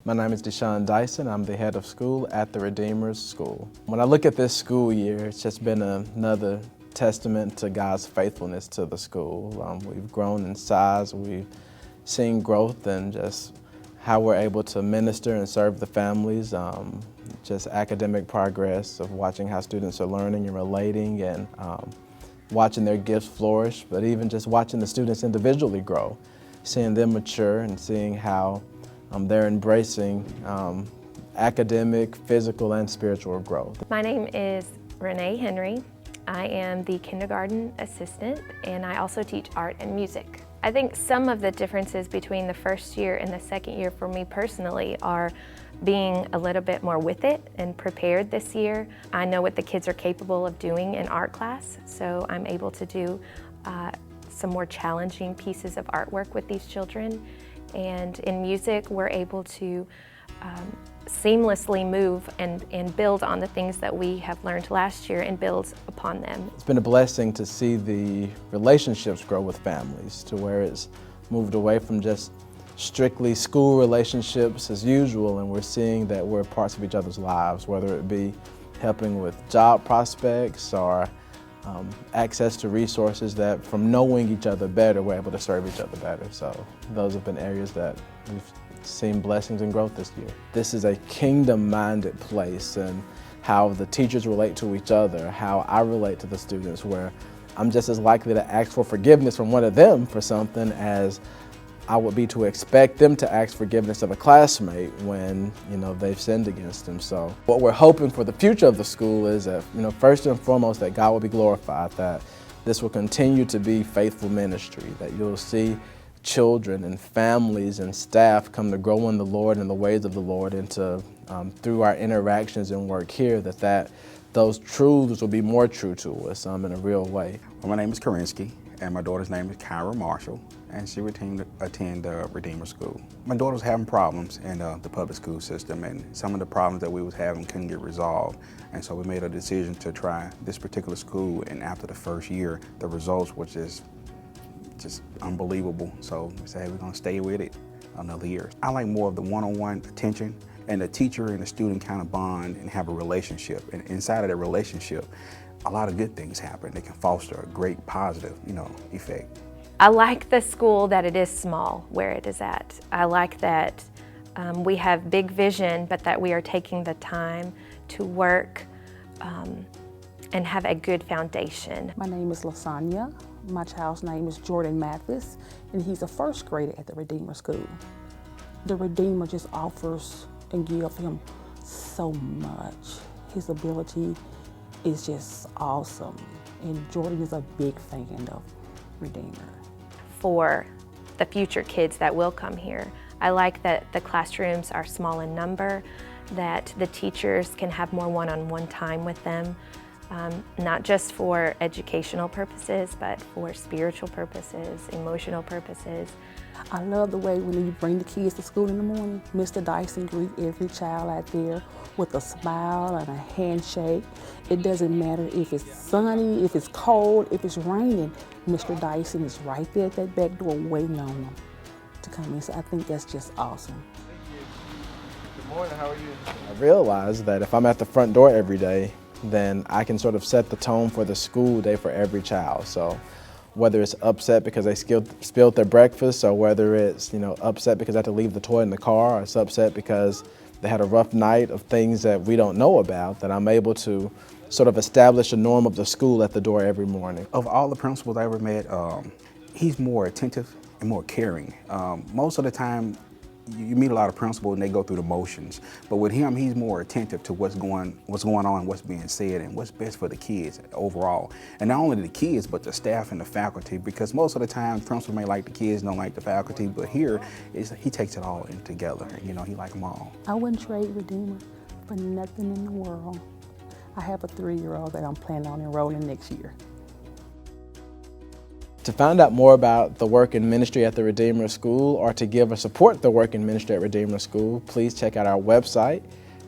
My name is Deshaun Dyson. I'm the head of school at the Redeemer's School. When I look at this school year, it's just been another testament to God's faithfulness to the school. We've grown in size, we've seen growth in just how we're able to minister and serve the families, just academic progress of watching how students are learning and relating and watching their gifts flourish, but even just watching the students individually grow, seeing them mature and seeing how they're embracing academic, physical, and spiritual growth. My name is Renee Henry. I am the kindergarten assistant, and I also teach art and music. I think some of the differences between the first year and the second year for me personally are being a little bit more with it and prepared this year. I know what the kids are capable of doing in art class, so I'm able to do some more challenging pieces of artwork with these children. And in music, we're able to seamlessly move and build on the things that we have learned last year and build upon them. It's been a blessing to see the relationships grow with families to where it's moved away from just strictly school relationships as usual, and we're seeing that we're parts of each other's lives, whether it be helping with job prospects or access to resources that from knowing each other better, we're able to serve each other better. So those have been areas that we've seen blessings and growth this year. This is a kingdom-minded place, and how the teachers relate to each other, how I relate to the students, where I'm just as likely to ask for forgiveness from one of them for something as I would be to expect them to ask forgiveness of a classmate when, they've sinned against them. So what we're hoping for the future of the school is that, first and foremost, that God will be glorified, that this will continue to be faithful ministry, that you'll see children and families and staff come to grow in the Lord and the ways of the Lord, and to, through our interactions and work here, that those truths will be more true to us in a real way. Well, my name is Karinsky, and my daughter's name is Kyra Marshall, and she attend Redeemer School. My daughter was having problems in the public school system, and some of the problems that we was having couldn't get resolved. And so we made a decision to try this particular school, and after the first year, the results were just unbelievable. So we said, hey, we're gonna stay with it another year. I like more of the one-on-one attention, and the teacher and the student kind of bond and have a relationship. And inside of that relationship, a lot of good things happen. They can foster a great positive, effect. I like the school that it is small where it is at. I like that we have big vision, but that we are taking the time to work and have a good foundation. My name is Lasagna. My child's name is Jordan Mathis, and he's a first grader at the Redeemer School. The Redeemer just offers and gives him so much. His ability is just awesome, and Jordan is a big fan of Redeemer. For the future kids that will come here, I like that the classrooms are small in number, that the teachers can have more one-on-one time with them, not just for educational purposes, but for spiritual purposes, emotional purposes. I love the way when you bring the kids to school in the morning, Mr. Dyson greets every child out there with a smile and a handshake. It doesn't matter if it's sunny, if it's cold, if it's raining, Mr. Dyson is right there at that back door waiting on them to come in. So I think that's just awesome. Good morning, how are you? I realize that if I'm at the front door every day, then I can sort of set the tone for the school day for every child. So whether it's upset because they spilled their breakfast, or whether it's upset because they have to leave the toy in the car, or it's upset because they had a rough night of things that we don't know about, that I'm able to sort of establish a norm of the school at the door every morning. Of all the principals I ever met, he's more attentive and more caring. Most of the time, you meet a lot of principals and they go through the motions, but with him, he's more attentive to what's going on, what's being said, and what's best for the kids overall. And not only the kids, but the staff and the faculty, because most of the time, principals may like the kids, don't like the faculty, but here, he takes it all in together. He like them all. I wouldn't trade Redeemer for nothing in the world. I have a 3-year-old that I'm planning on enrolling next year. To find out more about the work in ministry at the Redeemer School, or to give or support the work in ministry at Redeemer School, please check out our website,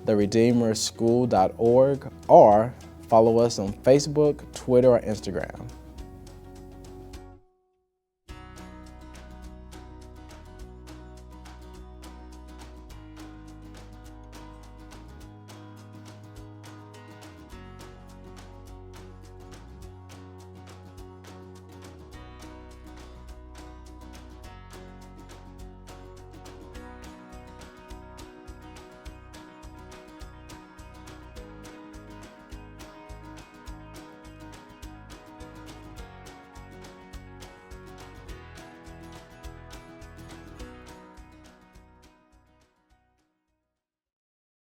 theredeemerschool.org, or follow us on Facebook, Twitter, or Instagram.